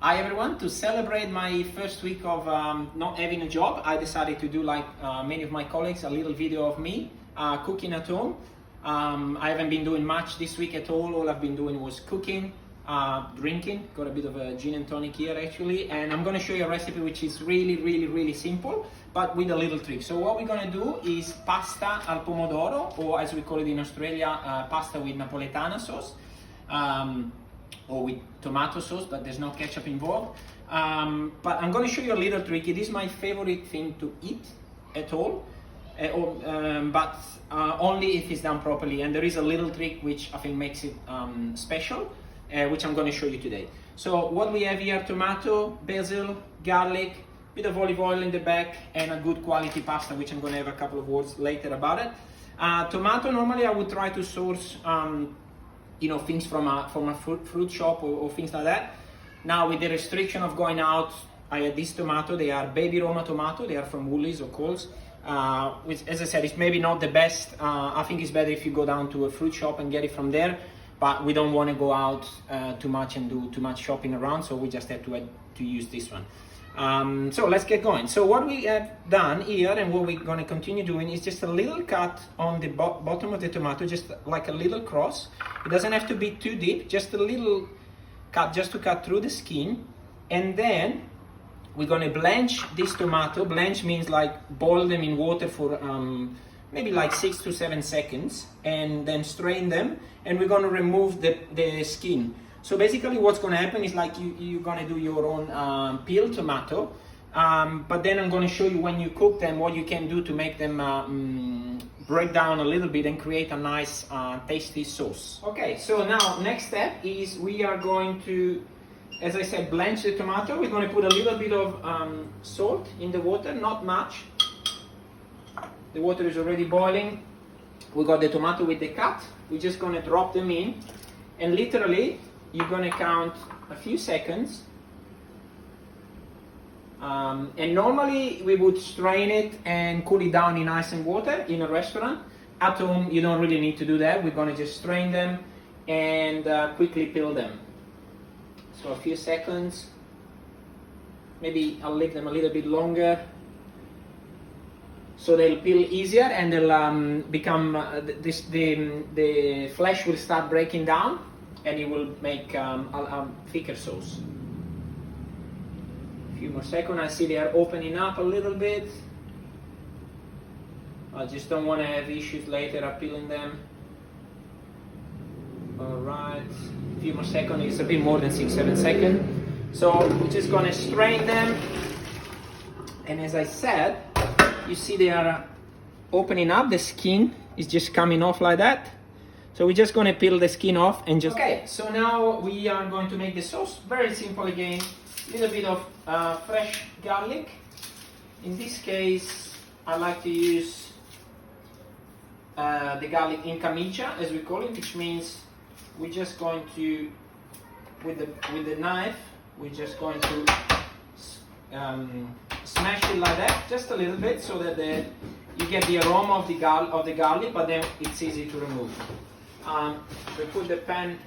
Hi everyone, to celebrate my first week of not having a job, I decided to do, like many of my colleagues, a little video of me cooking at home. I haven't been doing much this week at all I've been doing was cooking, drinking, got a bit of a gin and tonic here actually, and I'm going to show you a recipe which is really simple, but with a little trick. So what we're going to do is pasta al pomodoro, or as we call it in Australia, pasta with Napoletana sauce. Or with tomato sauce, but there's no ketchup involved. But I'm going to show you a little trick. It is my favorite thing to eat at all, but only if it's done properly. And there is a little trick which I think makes it special, which I'm going to show you today. So what we have here: tomato, basil, garlic, bit of olive oil in the back, and a good quality pasta, which I'm going to have a couple of words later about it. Tomato, normally I would try to source things from a fruit shop or things like that. Now with the restriction of going out, I had this tomato. They are baby Roma tomato. They are from Woolies or Coles, which, as I said, is maybe not the best. I think it's better if you go down to a fruit shop and get it from there, but we don't want to go out too much and do too much shopping around, so we just have to use this one. So let's get going. So what we have done here and what we're going to continue doing is just a little cut on the bottom of the tomato, just like a little cross. It doesn't have to be too deep, just a little cut, just to cut through the skin. And then we're going to blanch this tomato. Blanch means like boil them in water for maybe like 6 to 7 seconds, and then strain them, and we're going to remove the skin. So basically what's going to happen is like you're going to do your own peeled tomato, but then I'm going to show you when you cook them what you can do to make them break down a little bit and create a nice tasty sauce. Okay, so now next step is we are going to, as I said, blanch the tomato. We're going to put a little bit of salt in the water, not much. The water is already boiling. We got the tomato with the cut. We're just going to drop them in, and literally you're going to count a few seconds, and normally we would strain it and cool it down in ice and water in a restaurant. At home you don't really need to do that. We're going to just strain them and quickly peel them. So a few seconds, maybe I'll leave them a little bit longer so they'll peel easier, and they'll become the flesh will start breaking down, and it will make a thicker sauce. A few more seconds. I see they are opening up a little bit. I just don't want to have issues later of peeling them. Alright, a few more seconds. It's a bit more than 6-7 seconds. So we're just going to strain them, and as I said, you see they are opening up. The skin is just coming off like that. So we're just going to peel the skin off and just... Okay, so now we are going to make the sauce. Very simple again. A little bit of fresh garlic. In this case, I like to use the garlic in camicia, as we call it, which means we're just going to, with the knife, we're just going to smash it like that, just a little bit, so that you get the aroma of the garlic, but then it's easy to remove. We put the pan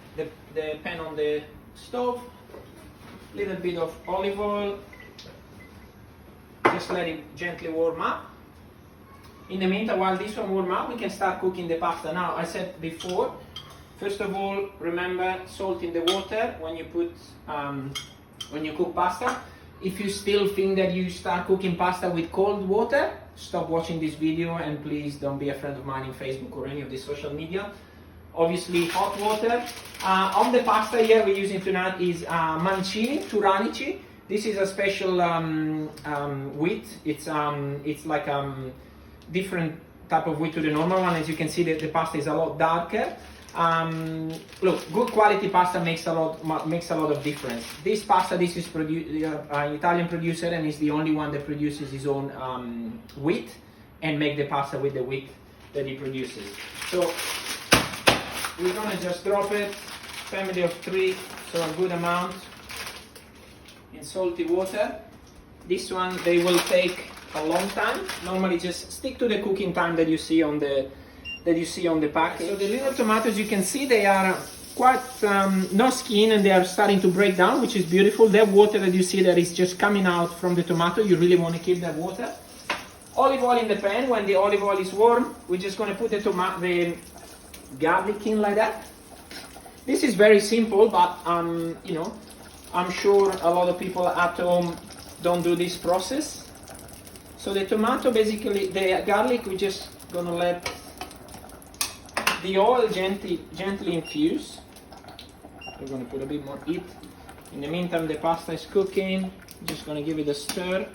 on the stove, little bit of olive oil, just let it gently warm up. In the meantime, while this one warms up, we can start cooking the pasta. Now, I said before, first of all, remember salt in the water when you cook pasta. If you still think that you start cooking pasta with cold water, stop watching this video, and please don't be a friend of mine in Facebook or any of the social media. Obviously hot water. On the pasta here we're using tonight is mancini, turanici. This is a special wheat. It's like different type of wheat to the normal one. As you can see, the pasta is a lot darker. Look, good quality pasta makes a lot of difference. This pasta, this is an Italian producer, and is the only one that produces his own wheat and make the pasta with the wheat that he produces. So we're gonna just drop it, family of 3, so a good amount, in salty water. This one, they will take a long time. Normally just stick to the cooking time that you see on the package. So the little tomatoes, you can see they are quite no skin and they are starting to break down, which is beautiful. That water that you see that is just coming out from the tomato, you really want to keep that water. Olive oil in the pan. When the olive oil is warm, we're just going to put the garlic in like that. This is very simple, but you know, I'm sure a lot of people at home don't do this process. So the tomato, basically, the garlic, we're just going to let the oil gently infuse. We're going to put a bit more heat. In the meantime, the pasta is cooking. Just going to give it a stir.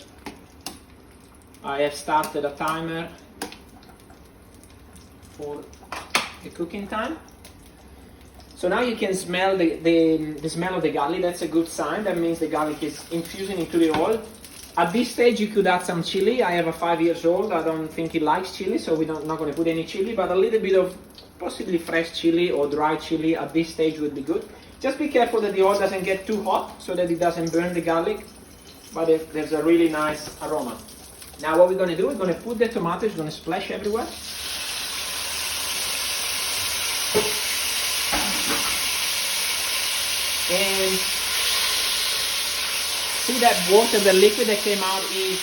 I have started a timer for the cooking time. So now you can smell the smell of the garlic. That's a good sign. That means the garlic is infusing into the oil. At this stage, you could add some chili. I have a 5-year-old. I don't think he likes chili, so we're not going to put any chili, but a little bit of possibly fresh chili or dry chili at this stage would be good. Just be careful that the oil doesn't get too hot so that it doesn't burn the garlic, but there's a really nice aroma. Now what we're going to do, we're going to put the tomato, it's going to splash everywhere. And see that water, the liquid that came out is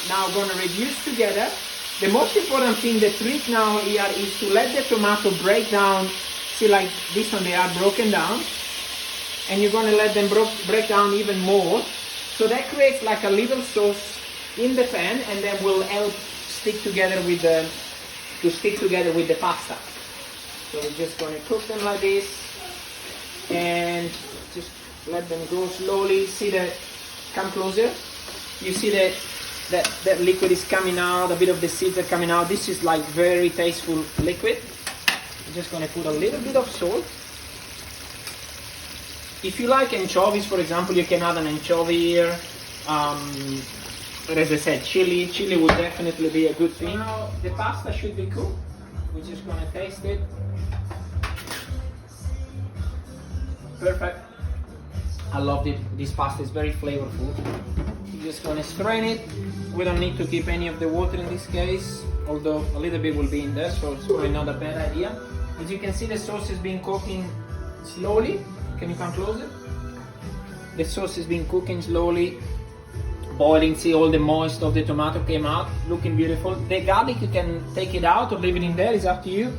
now going to reduce together. The most important thing, the trick now here is to let the tomato break down. See, like this one, they are broken down. And you're going to let them break down even more. So that creates like a little sauce in the pan, and then will help stick together with the pasta. So we're just going to cook them like this, and just let them go slowly. See that? Come closer. You see that liquid is coming out. A bit of the seeds are coming out. This is like very tasteful liquid. I'm just going to put a little bit of salt. If you like anchovies, for example, you can add an anchovy here. But as I said, chili would definitely be a good thing. Now the pasta should be cooked. We're just going to taste it. Perfect. I love it. This pasta is very flavorful. We're just going to strain it. We don't need to keep any of the water in this case, although a little bit will be in there, so it's probably not a bad idea. As you can see, the sauce has been cooking slowly. Can you come closer? The sauce has been cooking slowly, boiling. See, all the moist of the tomato came out, looking beautiful. The garlic, you can take it out or leave it in there, it's up to you.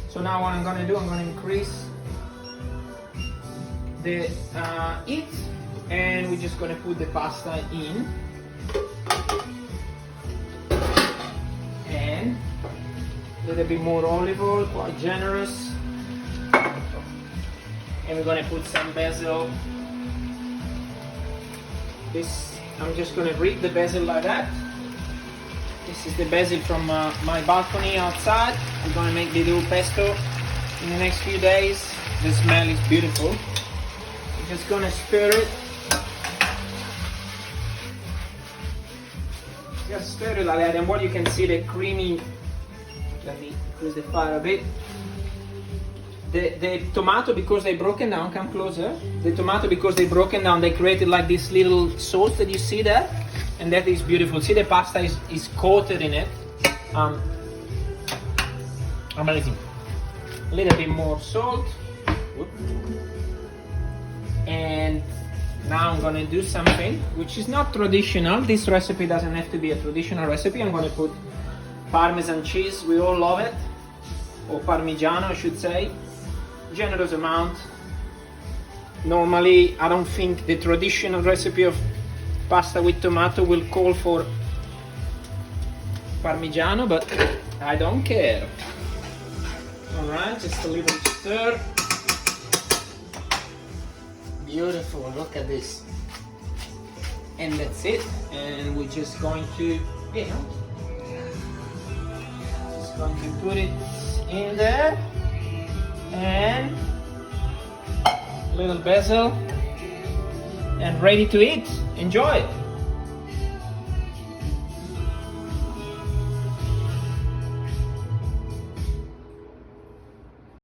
So now what I'm going to do, I'm going to increase the heat, and we're just going to put the pasta in. And a little bit more olive oil, quite generous. And we're going to put some basil. I'm just going to rip the basil like that. This is the basil from my balcony outside. I'm going to make the little pesto in the next few days. The smell is beautiful. I'm just going to stir it. Just stir it like that, and what you can see, the creamy. Let me increase the fire a bit. The tomato, because they broken down, come closer. The tomato, because they broken down, they created like this little sauce that you see there, and that is beautiful. See, the pasta is coated in it. Amazing. A little bit more salt. And now I'm gonna do something which is not traditional. This recipe doesn't have to be a traditional recipe. I'm gonna put Parmesan cheese. We all love it, or Parmigiano, I should say. Generous amount. Normally, I don't think the traditional recipe of pasta with tomato will call for Parmigiano, but I don't care. All right, just a little stir. Beautiful, look at this. And that's it. And we're just going to, just going to put it in there. And a little basil. And ready to eat. Enjoy.